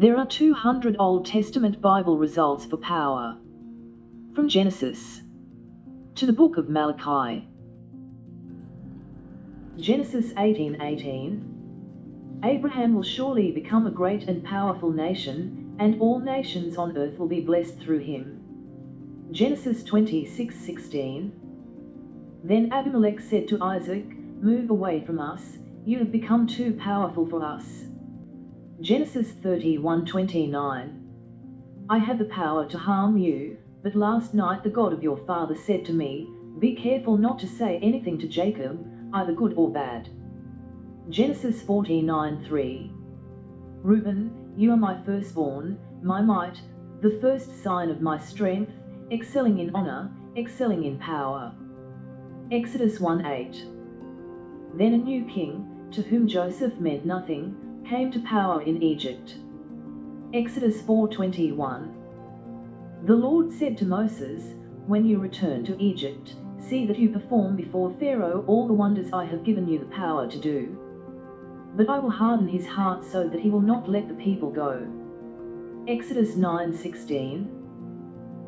There are 200 Old Testament Bible results for power. From Genesis to the book of Malachi. Genesis 18:18. Abraham will surely become a great and powerful nation, and all nations on earth will be blessed through him. Genesis 26:16. Then Abimelech said to Isaac, "Move away from us, you have become too powerful for us." Genesis 31:29. I have the power to harm you, but last night the God of your father said to me, "Be careful not to say anything to Jacob, either good or bad." Genesis 49:3. Reuben, you are my firstborn, my might, the first sign of my strength, excelling in honor, excelling in power. Exodus 1:8. Then a new king, to whom Joseph meant nothing, came to power in Egypt. Exodus 4:21. The Lord said to Moses, "When you return to Egypt, see that you perform before Pharaoh all the wonders I have given you the power to do. But I will harden his heart so that he will not let the people go." Exodus 9:16.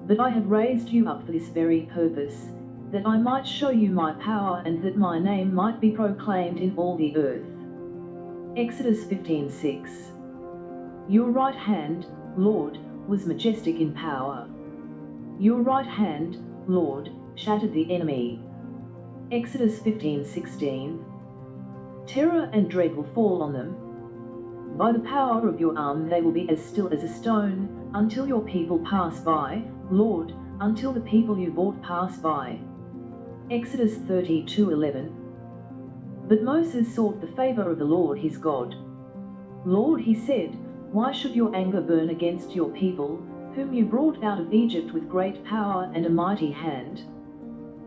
But I have raised you up for this very purpose, that I might show you my power and that my name might be proclaimed in all the earth. Exodus 15:6. Your right hand, Lord, was majestic in power. Your right hand, Lord, shattered the enemy. Exodus 15:16. Terror and dread will fall on them. By the power of your arm they will be as still as a stone, until your people pass by, Lord, until the people you bought pass by. Exodus 32:11. But Moses sought the favor of the Lord his God. "Lord," he said, "why should your anger burn against your people, whom you brought out of Egypt with great power and a mighty hand?"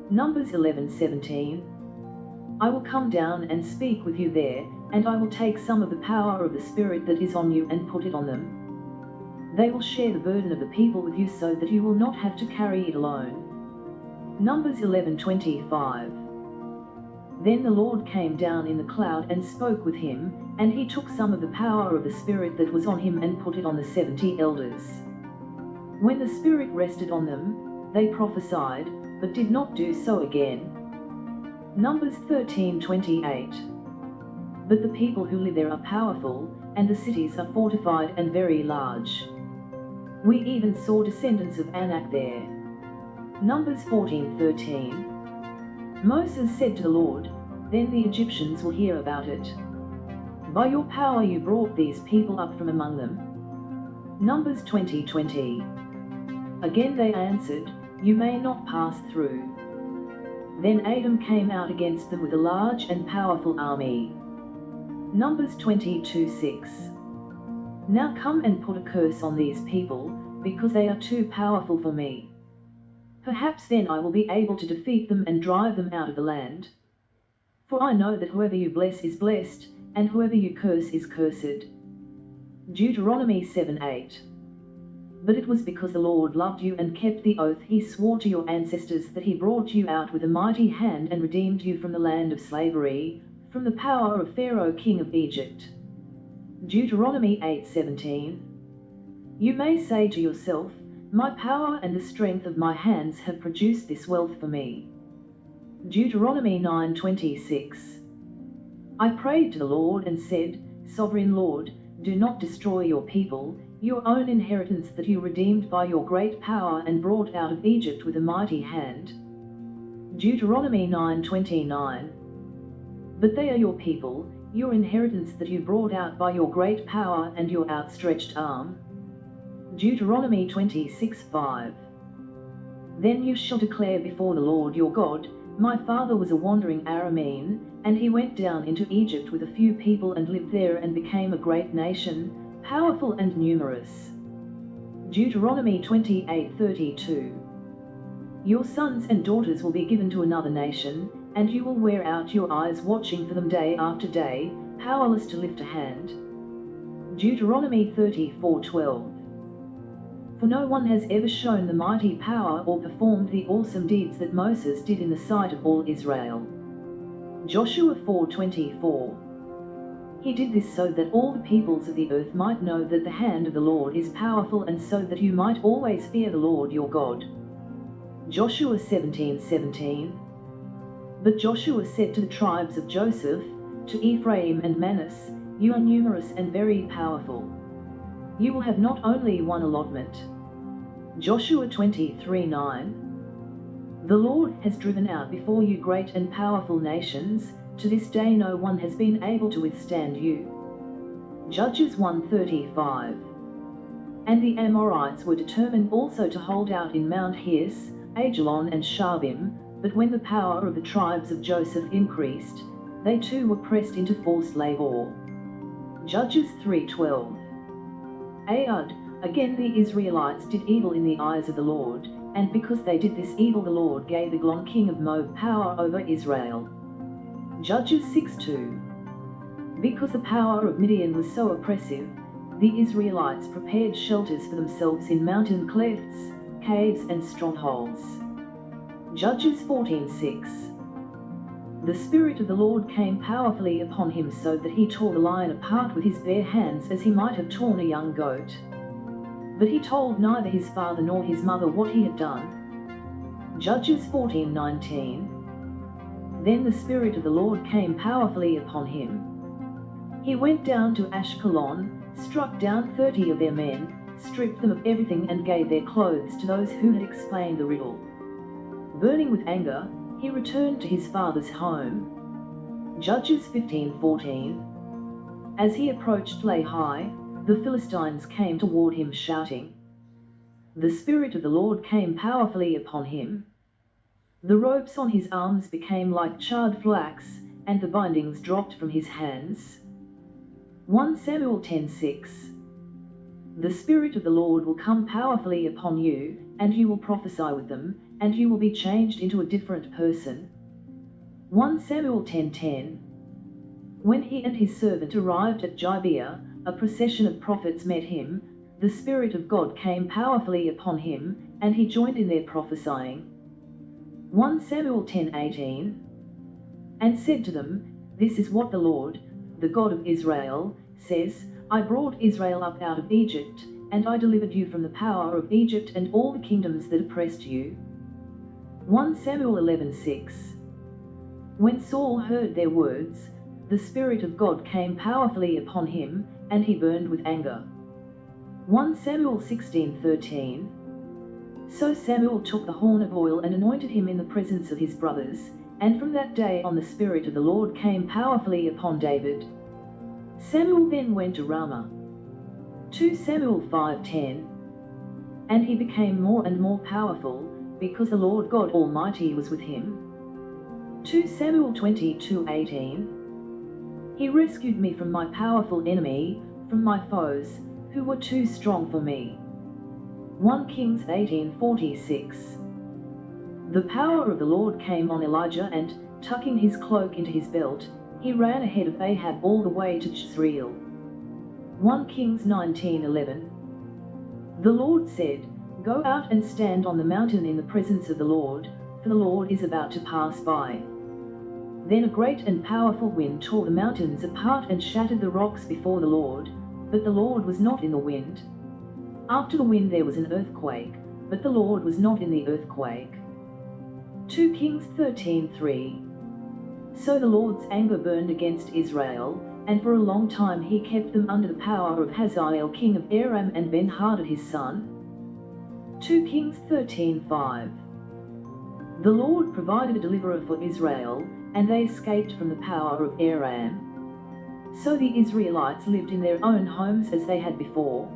Numbers 11:17. I will come down and speak with you there, and I will take some of the power of the Spirit that is on you and put it on them. They will share the burden of the people with you so that you will not have to carry it alone. Numbers 11:25. Then the Lord came down in the cloud and spoke with him, and he took some of the power of the Spirit that was on him and put it on the 70 elders. When the Spirit rested on them, they prophesied, but did not do so again. Numbers 13:28. But the people who live there are powerful, and the cities are fortified and very large. We even saw descendants of Anak there. Numbers 14:13. Moses said to the Lord, "Then the Egyptians will hear about it. By your power you brought these people up from among them." Numbers 20:20. Again they answered, "You may not pass through." Then Adam came out against them with a large and powerful army. Numbers 22:6. Now come and put a curse on these people, because they are too powerful for me. Perhaps then I will be able to defeat them and drive them out of the land. For I know that whoever you bless is blessed, and whoever you curse is cursed. Deuteronomy 7:8. But it was because the Lord loved you and kept the oath he swore to your ancestors that he brought you out with a mighty hand and redeemed you from the land of slavery, from the power of Pharaoh king of Egypt. Deuteronomy 8:17. You may say to yourself, "My power and the strength of my hands have produced this wealth for me." Deuteronomy 9:26. I prayed to the Lord and said, "Sovereign Lord, do not destroy your people, your own inheritance that you redeemed by your great power and brought out of Egypt with a mighty hand." Deuteronomy 9:29. But they are your people, your inheritance that you brought out by your great power and your outstretched arm. Deuteronomy 26:5. Then you shall declare before the Lord your God, "My father was a wandering Aramean, and he went down into Egypt with a few people and lived there and became a great nation, powerful and numerous." Deuteronomy 28:32. Your sons and daughters will be given to another nation, and you will wear out your eyes watching for them day after day, powerless to lift a hand. Deuteronomy 34:12. For no one has ever shown the mighty power or performed the awesome deeds that Moses did in the sight of all Israel. Joshua 4:24. He did this so that all the peoples of the earth might know that the hand of the Lord is powerful, and so that you might always fear the Lord your God. Joshua 17:17. But Joshua said to the tribes of Joseph, to Ephraim and Manasseh, you are numerous and very powerful. You will have not only one allotment. Joshua 23:9. The Lord has driven out before you great and powerful nations, to this day no one has been able to withstand you. Judges 1:35. And the Amorites were determined also to hold out in Mount Hirs, Ajalon and Sharbim, but when the power of the tribes of Joseph increased, they too were pressed into forced labor. Judges 3:12. Again the Israelites did evil in the eyes of the Lord, and because they did this evil the Lord gave Eglon king of Moab power over Israel. Judges 6:2. Because the power of Midian was so oppressive, the Israelites prepared shelters for themselves in mountain clefts, caves and strongholds. Judges 14:6. The Spirit of the Lord came powerfully upon him so that he tore the lion apart with his bare hands as he might have torn a young goat. But he told neither his father nor his mother what he had done. Judges 14:19. Then the Spirit of the Lord came powerfully upon him. He went down to Ashkelon, struck down 30 of their men, stripped them of everything and gave their clothes to those who had explained the riddle. Burning with anger, he returned to his father's home. Judges 15:14. As he approached Lehi, the Philistines came toward him shouting. The Spirit of the Lord came powerfully upon him. The ropes on his arms became like charred flax, and the bindings dropped from his hands. 1 Samuel 10:6. The Spirit of the Lord will come powerfully upon you, and you will prophesy with them, and you will be changed into a different person. 1 Samuel 10:10. When he and his servant arrived at Gibeah, a procession of prophets met him, the Spirit of God came powerfully upon him, and he joined in their prophesying. 1 Samuel 10:18. And said to them, This is what the Lord, the God of Israel, says, I brought Israel up out of Egypt, and I delivered you from the power of Egypt and all the kingdoms that oppressed you. 1 Samuel 11:6. When Saul heard their words, the Spirit of God came powerfully upon him, and he burned with anger. 1 Samuel 16:13. So Samuel took the horn of oil and anointed him in the presence of his brothers, and from that day on the Spirit of the Lord came powerfully upon David. Samuel then went to Ramah. 2 Samuel 5:10. And he became more and more powerful, because the Lord God Almighty was with him. 2 Samuel 22:18. He rescued me from my powerful enemy, from my foes, who were too strong for me. 1 Kings 18:46. The power of the Lord came on Elijah, and, tucking his cloak into his belt, he ran ahead of Ahab all the way to Jezreel. 1 Kings 19:11. The Lord said, Go out and stand on the mountain in the presence of the Lord, for the Lord is about to pass by. Then a great and powerful wind tore the mountains apart and shattered the rocks before the Lord, but the Lord was not in the wind. After the wind there was an earthquake, but the Lord was not in the earthquake. 2 Kings 13:3. So the Lord's anger burned against Israel, and for a long time he kept them under the power of Hazael king of Aram and Ben-Hadad his son. 2 Kings 13:5. The Lord provided a deliverer for Israel, and they escaped from the power of Aram. So the Israelites lived in their own homes as they had before.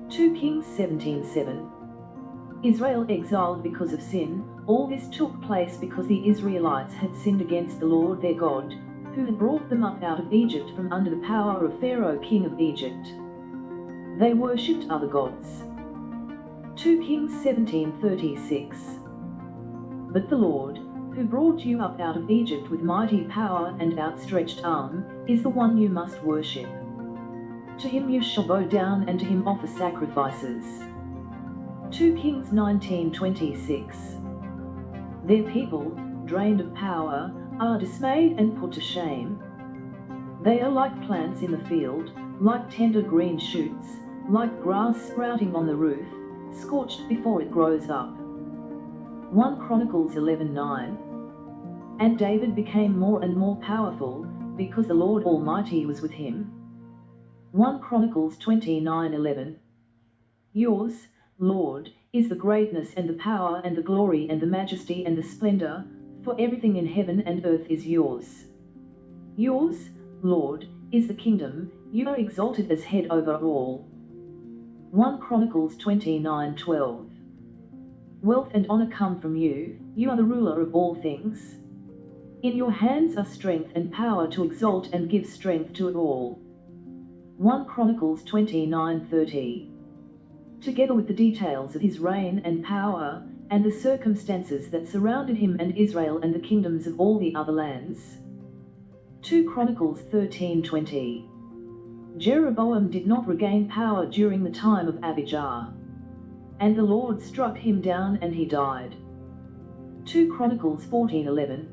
2 Kings 17:7. Israel exiled because of sin. All this took place because the Israelites had sinned against the Lord their God, who had brought them up out of Egypt from under the power of Pharaoh king of Egypt. They worshipped other gods. 2 Kings 17:36. But the Lord, who brought you up out of Egypt with mighty power and outstretched arm, is the one you must worship. To him you shall bow down and to him offer sacrifices. 2 Kings 19:26. Their people, drained of power, are dismayed and put to shame. They are like plants in the field, like tender green shoots, like grass sprouting on the roof, scorched before it grows up. 1 Chronicles 11:9. And David became more and more powerful, because the Lord Almighty was with him. 1 Chronicles 29:11. Yours, Lord, is the greatness and the power and the glory and the majesty and the splendor, for everything in heaven and earth is yours. Yours, Lord, is the kingdom, you are exalted as head over all. 1 Chronicles 29:12. Wealth and honor come from you, you are the ruler of all things. In your hands are strength and power to exalt and give strength to all. 1 Chronicles 29:30. Together with the details of his reign and power, and the circumstances that surrounded him and Israel and the kingdoms of all the other lands. 2 Chronicles 13:20. Jeroboam did not regain power during the time of Abijah. And the Lord struck him down and he died. 2 Chronicles 14:11.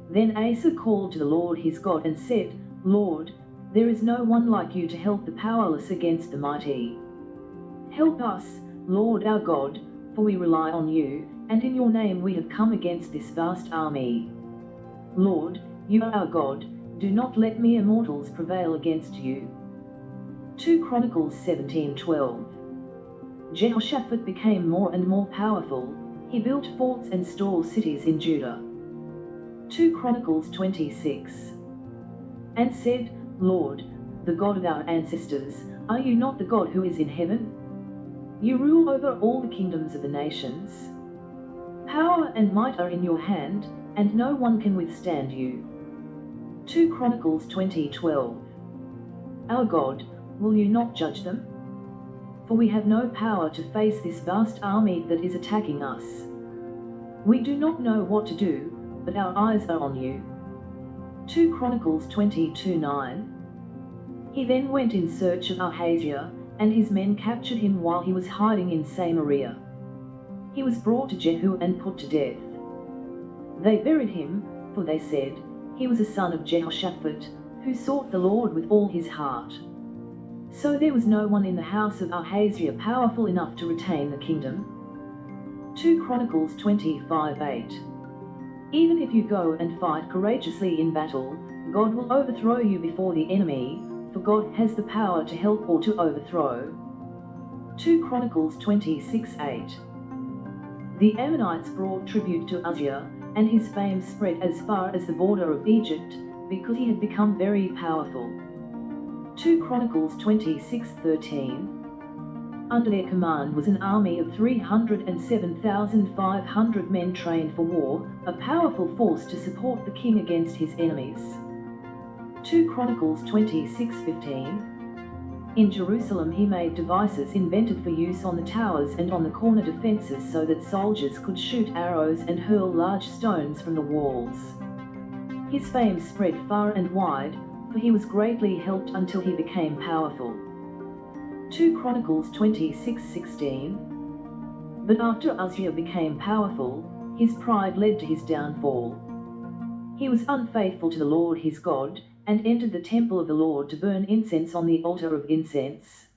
Then Asa called to the Lord his God and said, Lord, there is no one like you to help the powerless against the mighty. Help us, Lord our God, for we rely on you, and in your name we have come against this vast army. Lord, you are our God, do not let mere mortals prevail against you. 2 Chronicles 17:12. Jehoshaphat became more and more powerful, he built forts and store cities in Judah. 2 Chronicles 26. And said, Lord, the God of our ancestors, are you not the God who is in heaven? You rule over all the kingdoms of the nations. Power and might are in your hand, and no one can withstand you. 2 Chronicles 20:12. Our God, will you not judge them? For we have no power to face this vast army that is attacking us. We do not know what to do, but our eyes are on you. 2 Chronicles 22:9. He then went in search of Ahaziah, and his men captured him while he was hiding in Samaria. He was brought to Jehu and put to death. They buried him, for they said, he was a son of Jehoshaphat, who sought the Lord with all his heart. So there was no one in the house of Ahaziah powerful enough to retain the kingdom. 2 Chronicles 25:8. Even if you go and fight courageously in battle, God will overthrow you before the enemy, for God has the power to help or to overthrow. 2 Chronicles 26:8. The Ammonites brought tribute to Uzziah, and his fame spread as far as the border of Egypt, because he had become very powerful. 2 Chronicles 26:13. Under their command was an army of 307,500 men trained for war, a powerful force to support the king against his enemies. 2 Chronicles 26:15. In Jerusalem he made devices invented for use on the towers and on the corner defenses so that soldiers could shoot arrows and hurl large stones from the walls. His fame spread far and wide, for he was greatly helped until he became powerful. 2 Chronicles 26:16. But after Uzziah became powerful, his pride led to his downfall. He was unfaithful to the Lord his God, and entered the temple of the Lord to burn incense on the altar of incense.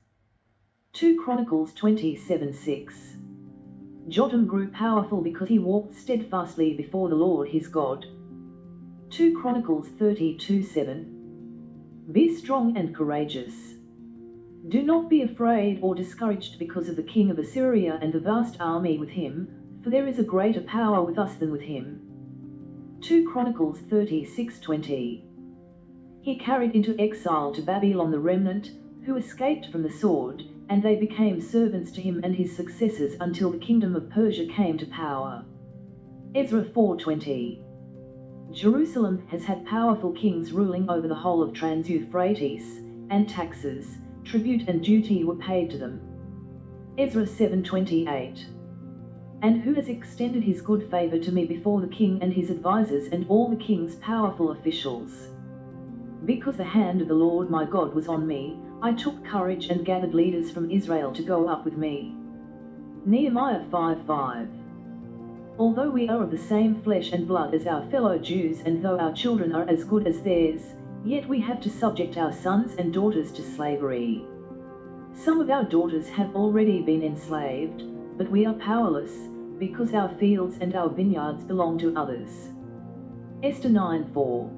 2 Chronicles 27:6. Jotham grew powerful because he walked steadfastly before the Lord his God. 2 Chronicles 32:7. Be strong and courageous. Do not be afraid or discouraged because of the king of Assyria and the vast army with him, for there is a greater power with us than with him. 2 Chronicles 36:20. He carried into exile to Babylon the remnant, who escaped from the sword, and they became servants to him and his successors until the kingdom of Persia came to power. Ezra 4:20. Jerusalem has had powerful kings ruling over the whole of Trans-Euphrates, and taxes, tribute and duty were paid to them. Ezra 7:28. And who has extended his good favor to me before the king and his advisers and all the king's powerful officials? Because the hand of the Lord my God was on me, I took courage and gathered leaders from Israel to go up with me. Nehemiah 5:5. Although we are of the same flesh and blood as our fellow Jews and though our children are as good as theirs, Yet we have to subject our sons and daughters to slavery. Some of our daughters have already been enslaved, but we are powerless, because our fields and our vineyards belong to others. Esther 9:4.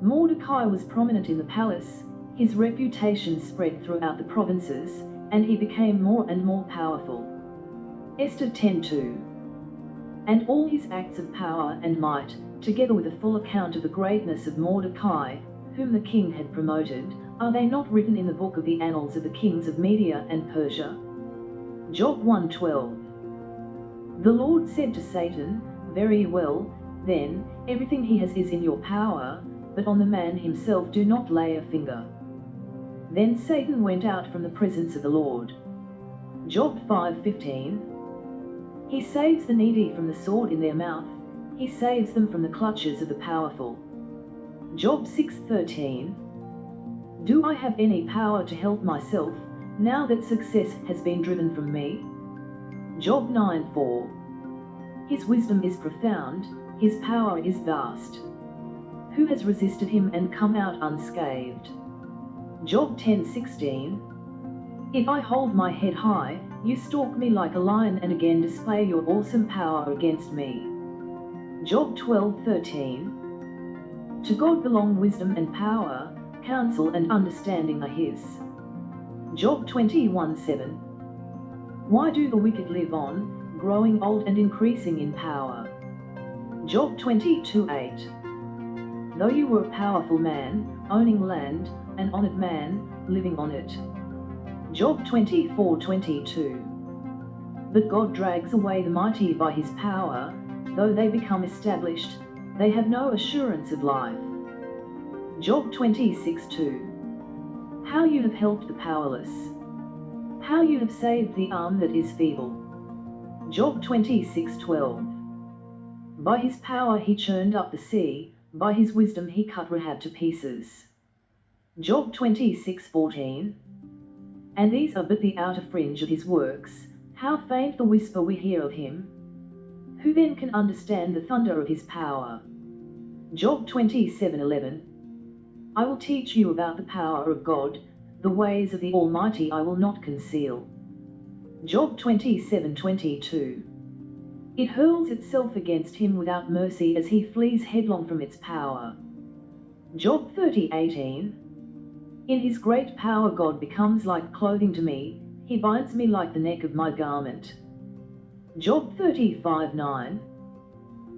Mordecai was prominent in the palace, his reputation spread throughout the provinces, and he became more and more powerful. Esther 10:2. And all his acts of power and might, together with a full account of the greatness of Mordecai, whom the king had promoted, are they not written in the book of the annals of the kings of Media and Persia? Job 1:12. The Lord said to Satan, Very well, then, everything he has is in your power, but on the man himself do not lay a finger. Then Satan went out from the presence of the Lord. Job 5:15. He saves the needy from the sword in their mouth, he saves them from the clutches of the powerful. Job 6:13. Do I have any power to help myself, now that success has been driven from me? Job 9:4. His wisdom is profound, his power is vast. Who has resisted him and come out unscathed? Job 10:16. If I hold my head high, you stalk me like a lion and again display your awesome power against me. Job 12:13. To God belong wisdom and power, counsel and understanding are his. Job 21:7. Why do the wicked live on, growing old and increasing in power? Job 22:8. Though you were a powerful man, owning land, an honored man, living on it. Job 24:22. But God drags away the mighty by his power, though they become established, they have no assurance of life. Job 26:2. How you have helped the powerless. How you have saved the arm that is feeble. Job 26:12. By his power he churned up the sea, by his wisdom he cut Rahab to pieces. Job 26:14. And these are but the outer fringe of his works, how faint the whisper we hear of him. Who then can understand the thunder of his power? Job 27:11. I will teach you about the power of God, the ways of the Almighty I will not conceal. Job 27:22. It hurls itself against him without mercy as he flees headlong from its power. Job 30:18. In his great power God becomes like clothing to me, he binds me like the neck of my garment. Job 35:9.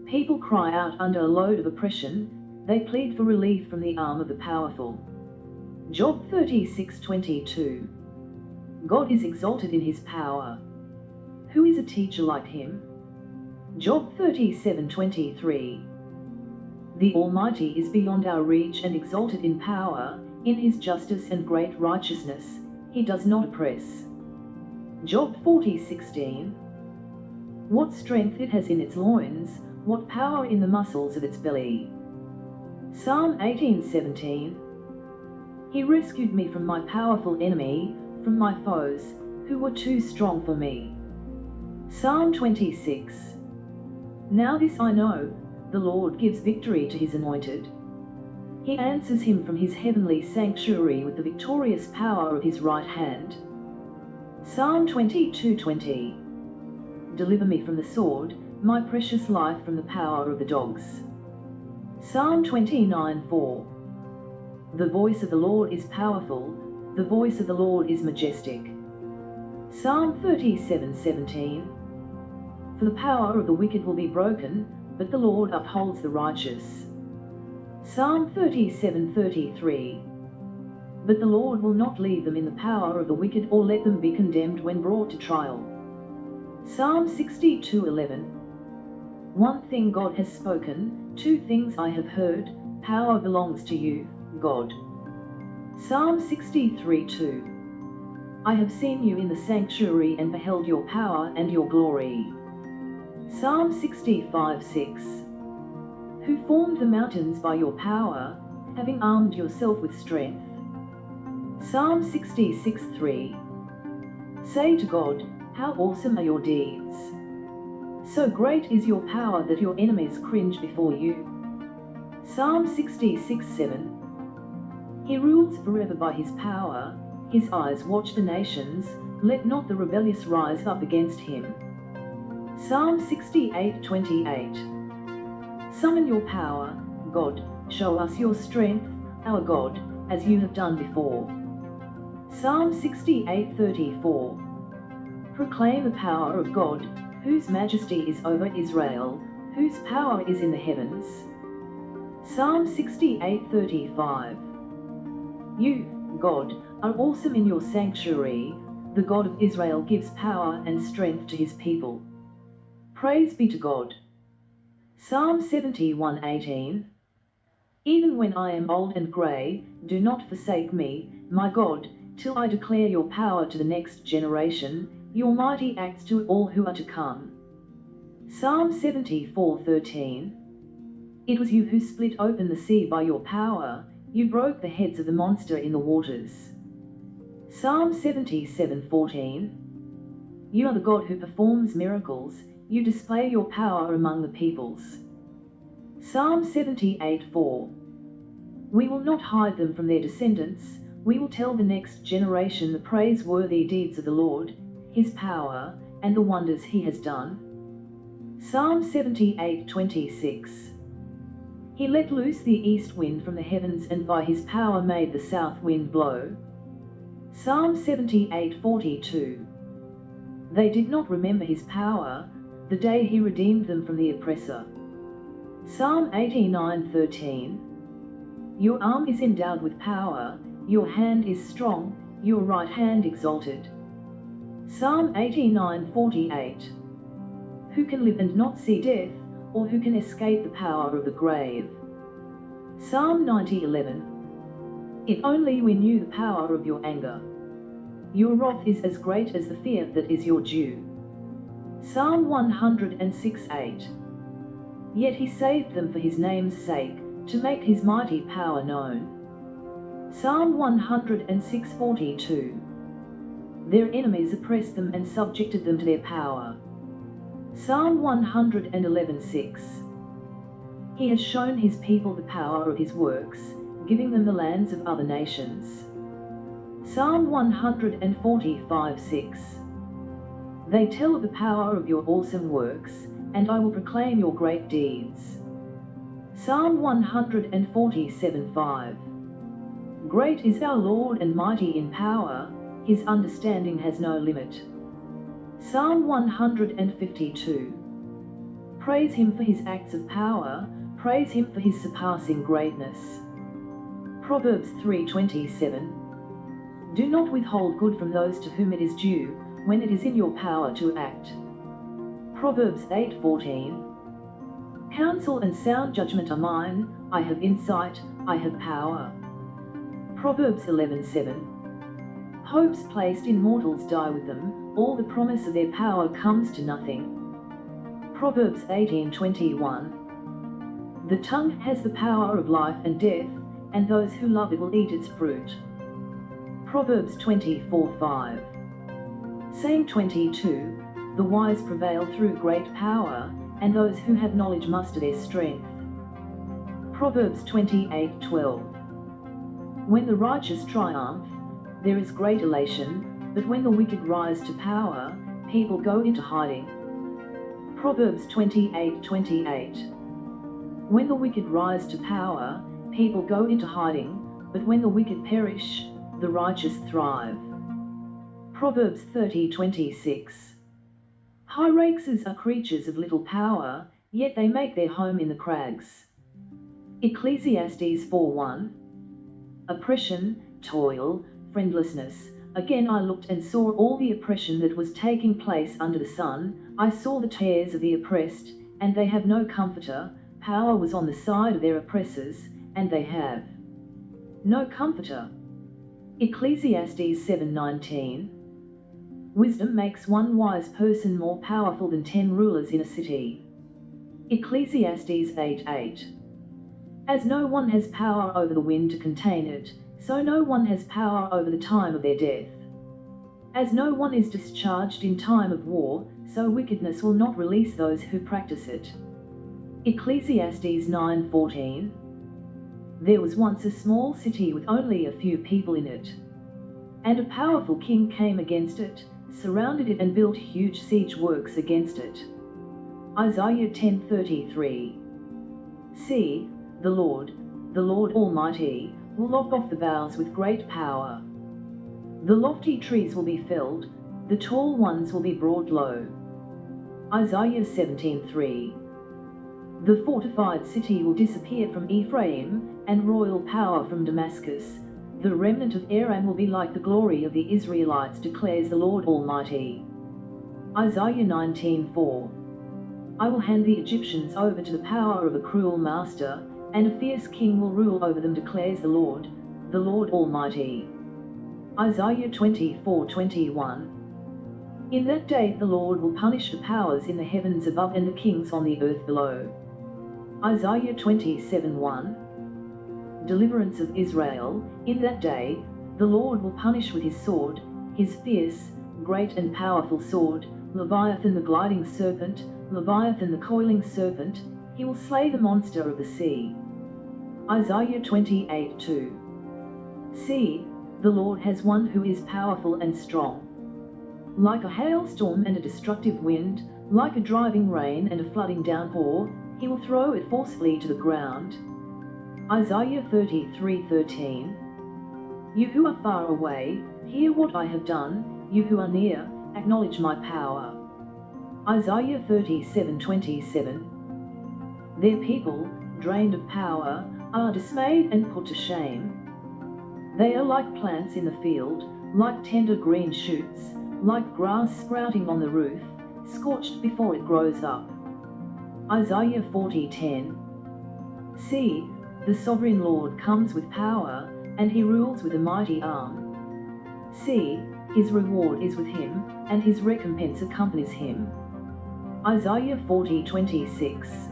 People cry out under a load of oppression, they plead for relief from the arm of the powerful. Job 36:22. God is exalted in his power. Who is a teacher like him? Job 37:23. The Almighty is beyond our reach and exalted in power, in his justice and great righteousness, he does not oppress. Job 40:16. What strength it has in its loins, what power in the muscles of its belly. Psalm 18:17. He rescued me from my powerful enemy, from my foes, who were too strong for me. Psalm 26. Now this I know, the Lord gives victory to his anointed. He answers him from his heavenly sanctuary with the victorious power of his right hand. Psalm 22:20. Deliver me from the sword, my precious life from the power of the dogs. Psalm 29:4. The voice of the Lord is powerful, the voice of the Lord is majestic. Psalm 37:17. For the power of the wicked will be broken, but the Lord upholds the righteous. Psalm 37:33. But the Lord will not leave them in the power of the wicked or let them be condemned when brought to trial. Psalm 62:11. One thing God has spoken, two things I have heard, power belongs to you, God. Psalm 63:2. I have seen you in the sanctuary and beheld your power and your glory. Psalm 65:6. Who formed the mountains by your power, having armed yourself with strength. Psalm 66:3. Say to God, how awesome are your deeds! So great is your power that your enemies cringe before you. Psalm 66:7. He rules forever by his power, his eyes watch the nations, let not the rebellious rise up against him. Psalm 68:28. Summon your power, God, show us your strength, our God, as you have done before. Psalm 68:34. Proclaim the power of God, whose majesty is over Israel, whose power is in the heavens. Psalm 68:35. You, God, are awesome in your sanctuary, the God of Israel gives power and strength to his people. Praise be to God. Psalm 71:18. Even when I am old and grey, do not forsake me, my God, till I declare your power to the next generation, your mighty acts to all who are to come. Psalm 74:13. It was you who split open the sea by your power, you broke the heads of the monster in the waters. Psalm 77:14. You are the God who performs miracles, you display your power among the peoples. Psalm 78:4. We will not hide them from their descendants, we will tell the next generation the praiseworthy deeds of the Lord, his power, and the wonders he has done. Psalm 78:26. He let loose the east wind from the heavens and by his power made the south wind blow. Psalm 78:42. They did not remember his power, the day he redeemed them from the oppressor. Psalm 89:13. Your arm is endowed with power, your hand is strong, your right hand exalted. Psalm 89:48. Who can live and not see death, or who can escape the power of the grave? Psalm 90:11. If only we knew the power of your anger. Your wrath is as great as the fear that is your due. Psalm 106:8. Yet he saved them for his name's sake, to make his mighty power known. Psalm 106:42. Their enemies oppressed them and subjected them to their power. Psalm 111:6. He has shown his people the power of his works, giving them the lands of other nations. Psalm 145:6. They tell of the power of your awesome works, and I will proclaim your great deeds. Psalm 147:5. Great is our Lord and mighty in power, his understanding has no limit. Psalm 152. Praise him for his acts of power, praise him for his surpassing greatness. Proverbs 3:27. Do not withhold good from those to whom it is due, when it is in your power to act. Proverbs 8:14. Counsel and sound judgment are mine, I have insight, I have power. Proverbs 11:7. Hopes placed in mortals die with them, all the promise of their power comes to nothing. Proverbs 18:21. The tongue has the power of life and death, and those who love it will eat its fruit. Proverbs 24:5. Saying 22, the wise prevail through great power, and those who have knowledge muster their strength. Proverbs 28:12. When the righteous triumph, there is great elation, but when the wicked rise to power, people go into hiding. Proverbs 28:28. When the wicked rise to power, people go into hiding, but when the wicked perish, the righteous thrive. Proverbs 30:26. Hyraxes are creatures of little power, yet they make their home in the crags. Ecclesiastes 4:1. Oppression, toil, friendlessness. Again I looked and saw all the oppression that was taking place under the sun, I saw the tears of the oppressed, and they have no comforter, power was on the side of their oppressors, and they have no comforter. Ecclesiastes 7:19. Wisdom makes one wise person more powerful than 10 rulers in a city. Ecclesiastes 8:8. As no one has power over the wind to contain it, so no one has power over the time of their death. As no one is discharged in time of war, so wickedness will not release those who practice it. Ecclesiastes 9:14. There was once a small city with only a few people in it. And a powerful king came against it, surrounded it and built huge siege works against it. Isaiah 10:33. See, the Lord Almighty, will lop off the boughs with great power. The lofty trees will be felled, the tall ones will be brought low. Isaiah 17:3. The fortified city will disappear from Ephraim, and royal power from Damascus. The remnant of Aram will be like the glory of the Israelites, declares the Lord Almighty. Isaiah 19:4. I will hand the Egyptians over to the power of a cruel master, and a fierce king will rule over them, declares the Lord Almighty. Isaiah 24:21. In that day the Lord will punish the powers in the heavens above and the kings on the earth below. Isaiah 27:1. Deliverance of Israel. In that day, the Lord will punish with his sword, his fierce, great and powerful sword, Leviathan the gliding serpent, Leviathan the coiling serpent, he will slay the monster of the sea. Isaiah 28:2. See, the Lord has one who is powerful and strong. Like a hailstorm and a destructive wind, like a driving rain and a flooding downpour, he will throw it forcefully to the ground. Isaiah 33:13. You who are far away, hear what I have done, you who are near, acknowledge my power. Isaiah 37:27. Their people, drained of power, are dismayed and put to shame. They are like plants in the field, like tender green shoots, like grass sprouting on the roof, scorched before it grows up. Isaiah 40:10. See, the sovereign Lord comes with power, and he rules with a mighty arm. See, his reward is with him, and his recompense accompanies him. Isaiah 40:26.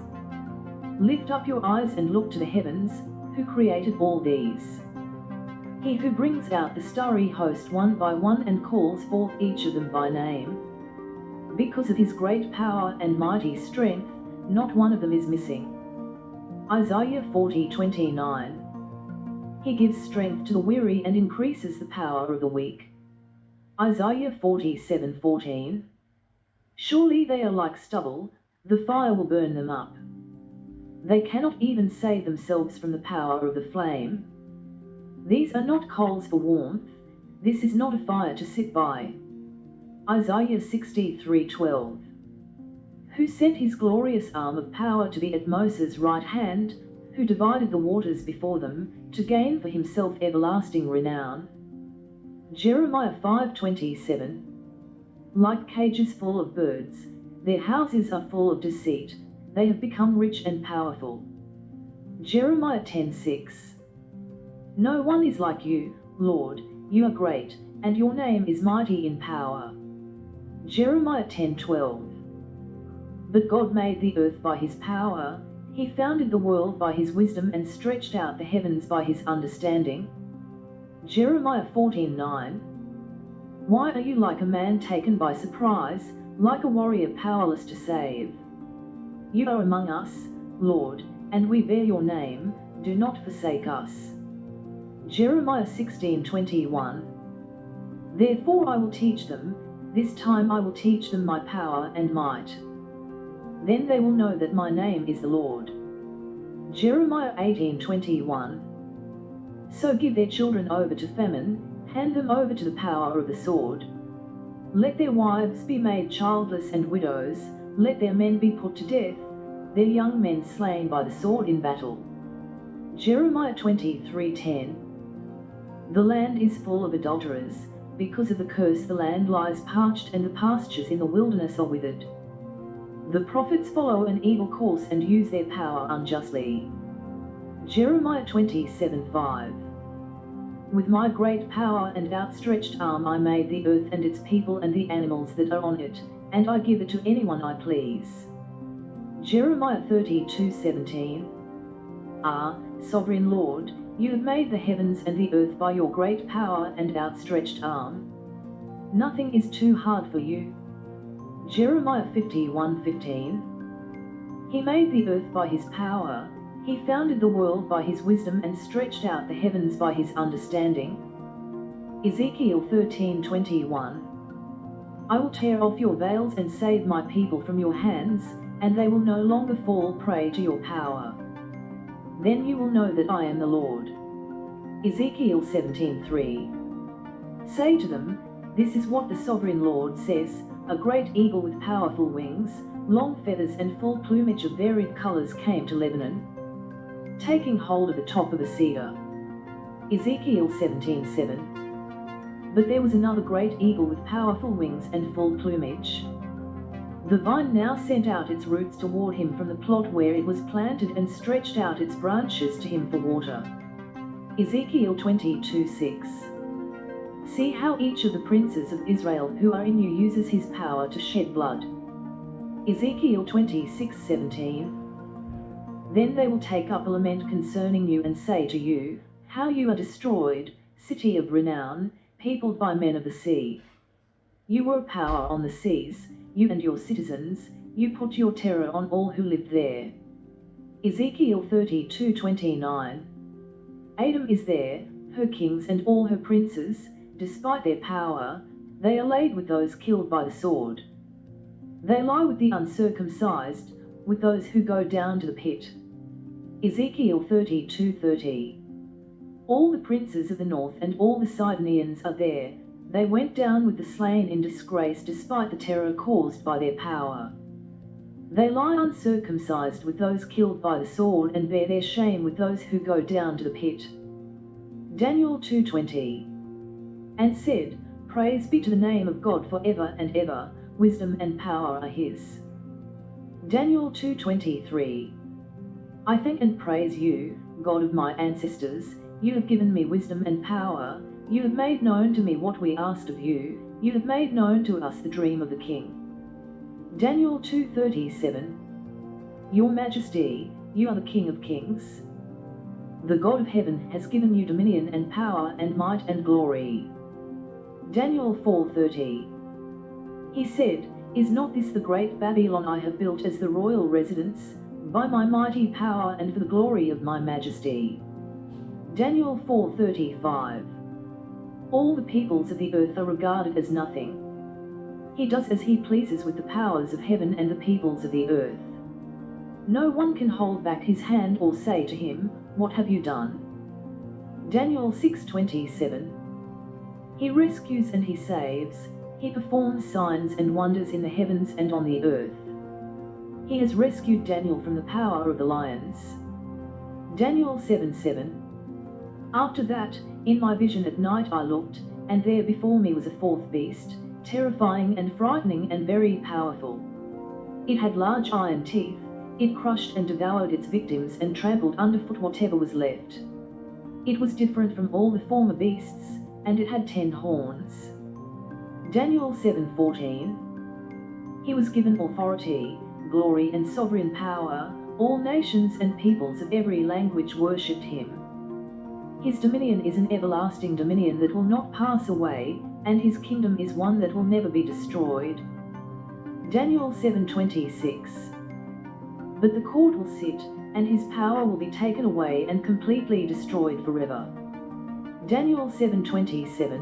Lift up your eyes and look to the heavens, who created all these. He who brings out the starry host one by one and calls forth each of them by name. Because of his great power and mighty strength, not one of them is missing. Isaiah 40:29. He gives strength to the weary and increases the power of the weak. Isaiah 47:14. Surely they are like stubble, the fire will burn them up. They cannot even save themselves from the power of the flame. These are not coals for warmth, this is not a fire to sit by. Isaiah 63:12. Who sent his glorious arm of power to be at Moses' right hand, who divided the waters before them, to gain for himself everlasting renown. Jeremiah 5:27. Like cages full of birds, their houses are full of deceit, they have become rich and powerful. Jeremiah 10:6. No one is like you, Lord, you are great, and your name is mighty in power. Jeremiah 10:12. But God made the earth by his power, he founded the world by his wisdom and stretched out the heavens by his understanding. Jeremiah 14:9. Why are you like a man taken by surprise, like a warrior powerless to save? You are among us, Lord, and we bear your name, do not forsake us. Jeremiah 16:21. Therefore I will teach them, this time I will teach them my power and might. Then they will know that my name is the Lord. Jeremiah 18:21. So give their children over to famine, hand them over to the power of the sword. Let their wives be made childless and widows, let their men be put to death, their young men slain by the sword in battle. Jeremiah 23:10. The land is full of adulterers, because of the curse the land lies parched and the pastures in the wilderness are withered. The prophets follow an evil course and use their power unjustly. Jeremiah 27:5. With my great power and outstretched arm I made the earth and its people and the animals that are on it, and I give it to anyone I please. Jeremiah 32:17. Ah, sovereign Lord, you have made the heavens and the earth by your great power and outstretched arm. Nothing is too hard for you. Jeremiah 51:15. He made the earth by his power, He founded the world by his wisdom and stretched out the heavens by his understanding. Ezekiel 13:21. I will tear off your veils and save my people from your hands, and they will no longer fall prey to your power. Then you will know that I am the Lord. Ezekiel 17:3. Say to them, this is what the sovereign Lord says, a great eagle with powerful wings, long feathers and full plumage of varied colors came to Lebanon, taking hold of the top of a cedar. Ezekiel 17:7. But there was another great eagle with powerful wings and full plumage. The vine now sent out its roots toward him from the plot where it was planted and stretched out its branches to him for water. Ezekiel 22:6. See how each of the princes of Israel who are in you uses his power to shed blood. Ezekiel 26:17. Then they will take up a lament concerning you and say to you, how you are destroyed, city of renown, peopled by men of the sea. You were a power on the seas, you and your citizens, you put your terror on all who lived there. Ezekiel 32:29. Edom is there, her kings and all her princes, despite their power, they are laid with those killed by the sword. They lie with the uncircumcised, with those who go down to the pit. Ezekiel 32:30. All the princes of the north and all the Sidonians are there, they went down with the slain in disgrace despite the terror caused by their power. They lie uncircumcised with those killed by the sword and bear their shame with those who go down to the pit. Daniel 2:20. And said, praise be to the name of God forever and ever, wisdom and power are his. Daniel 2:23. I thank and praise you, God of my ancestors, you have given me wisdom and power, you have made known to me what we asked of you, you have made known to us the dream of the king. Daniel 2:37. Your Majesty, you are the King of kings. The God of heaven has given you dominion and power and might and glory. Daniel 4:30. He said, is not this the great Babylon I have built as the royal residence, by my mighty power and for the glory of my majesty? Daniel 4:35. All the peoples of the earth are regarded as nothing. He does as he pleases with the powers of heaven and the peoples of the earth. No one can hold back his hand or say to him, what have you done? Daniel 6:27. He rescues and he saves, he performs signs and wonders in the heavens and on the earth. He has rescued Daniel from the power of the lions. Daniel 7:7. After that, in my vision at night I looked, and there before me was a fourth beast, terrifying and frightening and very powerful. It had large iron teeth, it crushed and devoured its victims and trampled underfoot whatever was left. It was different from all the former beasts, and it had 10 horns. Daniel 7:14. He was given authority, glory and sovereign power, all nations and peoples of every language worshipped him. His dominion is an everlasting dominion that will not pass away, and his kingdom is one that will never be destroyed. Daniel 7:26. But the cord will sit, and his power will be taken away and completely destroyed forever. Daniel 7:27.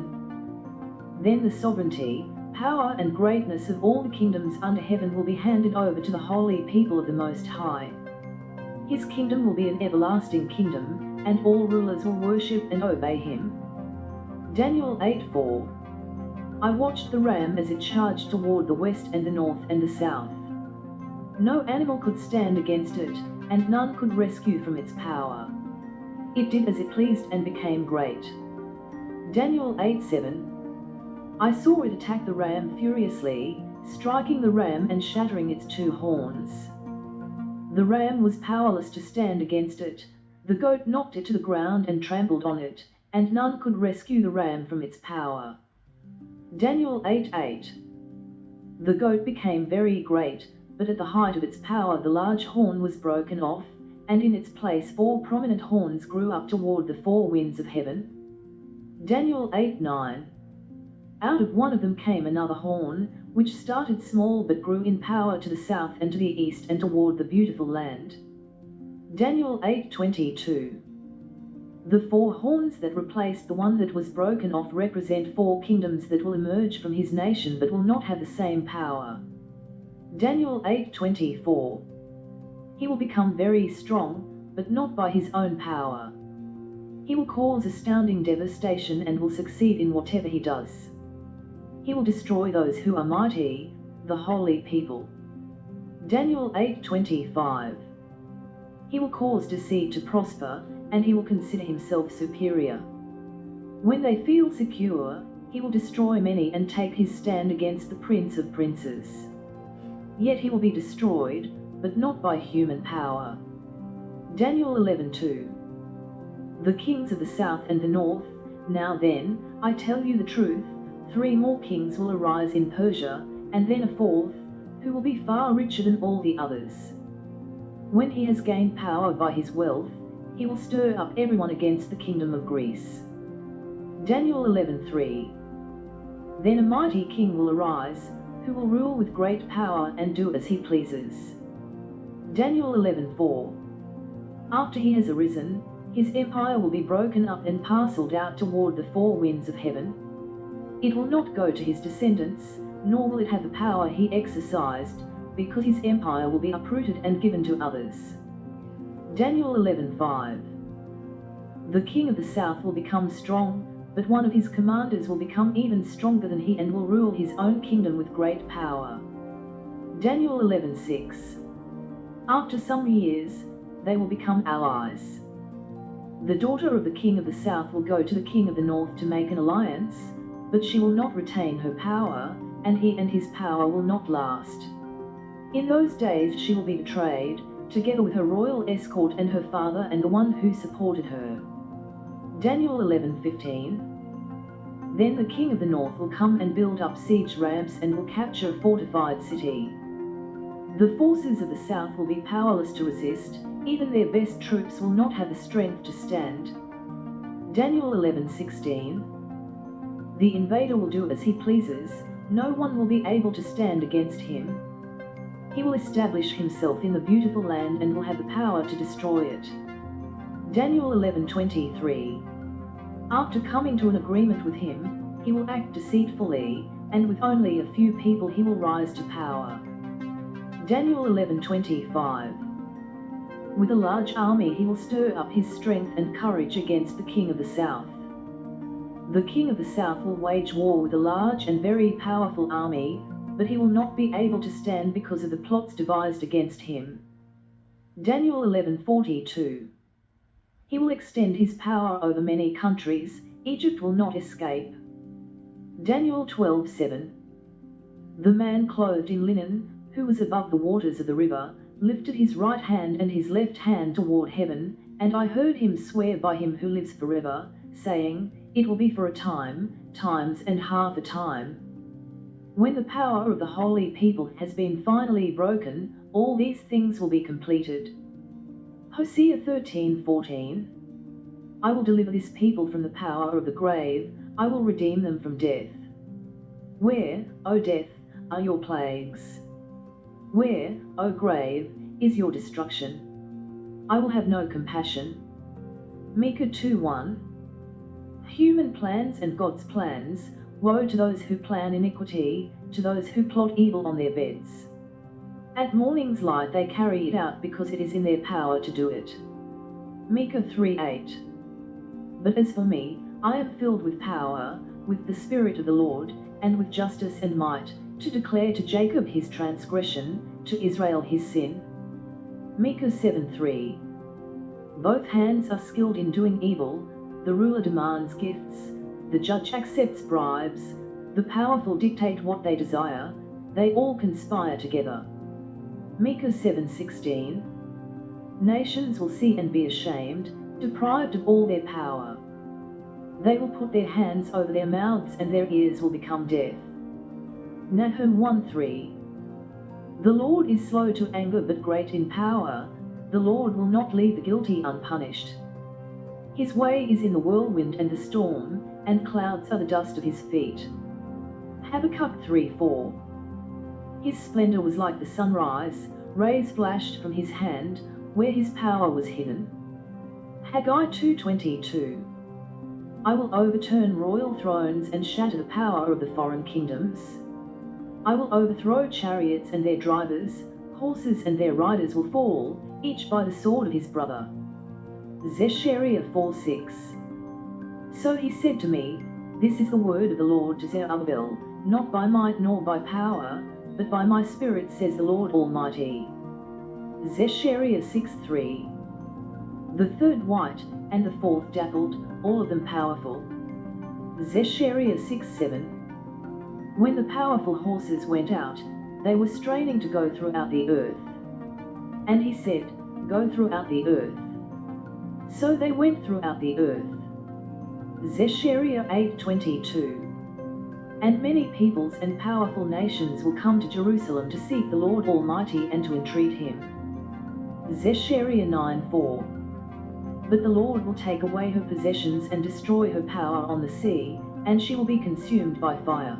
Then the sovereignty, power and greatness of all the kingdoms under heaven will be handed over to the holy people of the Most High. His kingdom will be an everlasting kingdom, and all rulers will worship and obey him. Daniel 8:4. I watched the ram as it charged toward the west and the north and the south. No animal could stand against it, and none could rescue from its power. It did as it pleased and became great. Daniel 8:7. I saw it attack the ram furiously, striking the ram and shattering its 2 horns. The ram was powerless to stand against it, the goat knocked it to the ground and trampled on it, and none could rescue the ram from its power. Daniel 8:8. The goat became very great, but at the height of its power the large horn was broken off, and in its place 4 prominent horns grew up toward the 4 winds of heaven. Daniel 8:9. Out of one of them came another horn, which started small but grew in power to the south and to the east and toward the beautiful land. Daniel 8:22. The 4 horns that replaced the one that was broken off represent 4 kingdoms that will emerge from his nation but will not have the same power. Daniel 8:24. He will become very strong, but not by his own power. He will cause astounding devastation and will succeed in whatever he does. He will destroy those who are mighty, the holy people. Daniel 8:25. He will cause deceit to prosper, and he will consider himself superior. When they feel secure, he will destroy many and take his stand against the Prince of Princes. Yet he will be destroyed, but not by human power. Daniel 11:2. The kings of the south and the north, now then, I tell you the truth, 3 more kings will arise in Persia, and then a 4th, who will be far richer than all the others. When he has gained power by his wealth, he will stir up everyone against the kingdom of Greece. Daniel 11:3. Then a mighty king will arise, who will rule with great power and do as he pleases. Daniel 11:4. After he has arisen, his empire will be broken up and parceled out toward the 4 winds of heaven. It will not go to his descendants, nor will it have the power he exercised, because his empire will be uprooted and given to others. Daniel 11:5. The king of the south will become strong, but one of his commanders will become even stronger than he and will rule his own kingdom with great power. Daniel 11:6. After some years, they will become allies. The daughter of the king of the south will go to the king of the north to make an alliance, but she will not retain her power, and he and his power will not last. In those days she will be betrayed, together with her royal escort and her father and the one who supported her. Daniel 11:15. Then the king of the north will come and build up siege ramps and will capture a fortified city. The forces of the south will be powerless to resist, even their best troops will not have the strength to stand. Daniel 11:16. The invader will do as he pleases, no one will be able to stand against him. He will establish himself in the beautiful land and will have the power to destroy it. Daniel 11:23. After coming to an agreement with him, he will act deceitfully, and with only a few people he will rise to power. Daniel 11:25. With a large army he will stir up his strength and courage against the king of the south. The king of the south will wage war with a large and very powerful army, but he will not be able to stand because of the plots devised against him. Daniel 11:42. He will extend his power over many countries, Egypt will not escape. Daniel 12:7. The man clothed in linen, who was above the waters of the river, lifted his right hand and his left hand toward heaven, and I heard him swear by him who lives forever, saying, it will be for a time, times and half a time. When the power of the holy people has been finally broken, all these things will be completed. Hosea 13:14. I will deliver this people from the power of the grave, I will redeem them from death. Where, O death, are your plagues? Where, O grave, is your destruction? I will have no compassion. Micah 2:1. Human plans and God's plans, woe to those who plan iniquity, to those who plot evil on their beds. At morning's light they carry it out because it is in their power to do it. Micah 3:8. But as for me, I am filled with power, with the Spirit of the Lord, and with justice and might, to declare to Jacob his transgression, to Israel his sin. Micah 7:3. Both hands are skilled in doing evil, the ruler demands gifts, the judge accepts bribes, the powerful dictate what they desire, they all conspire together. Micah 7:16. Nations will see and be ashamed, deprived of all their power. They will put their hands over their mouths and their ears will become deaf. Nahum 1:3. The Lord is slow to anger but great in power, the Lord will not leave the guilty unpunished. His way is in the whirlwind and the storm, and clouds are the dust of his feet. Habakkuk 3:4. His splendor was like the sunrise, rays flashed from his hand, where his power was hidden. Haggai 2:22. I will overturn royal thrones and shatter the power of the foreign kingdoms. I will overthrow chariots and their drivers, horses and their riders will fall, each by the sword of his brother. Zechariah 4:6. So he said to me, This is the word of the Lord to Zerubbabel, not by might nor by power, but by my spirit, says the Lord Almighty. Zechariah 6:3. The third white, and the fourth dappled, all of them powerful. Zechariah 6:7. When the powerful horses went out, they were straining to go throughout the earth. And he said, Go throughout the earth. So they went throughout the earth. Zechariah 8:22. And many peoples and powerful nations will come to Jerusalem to seek the Lord Almighty and to entreat him. Zechariah 9:4. But the Lord will take away her possessions and destroy her power on the sea, and she will be consumed by fire.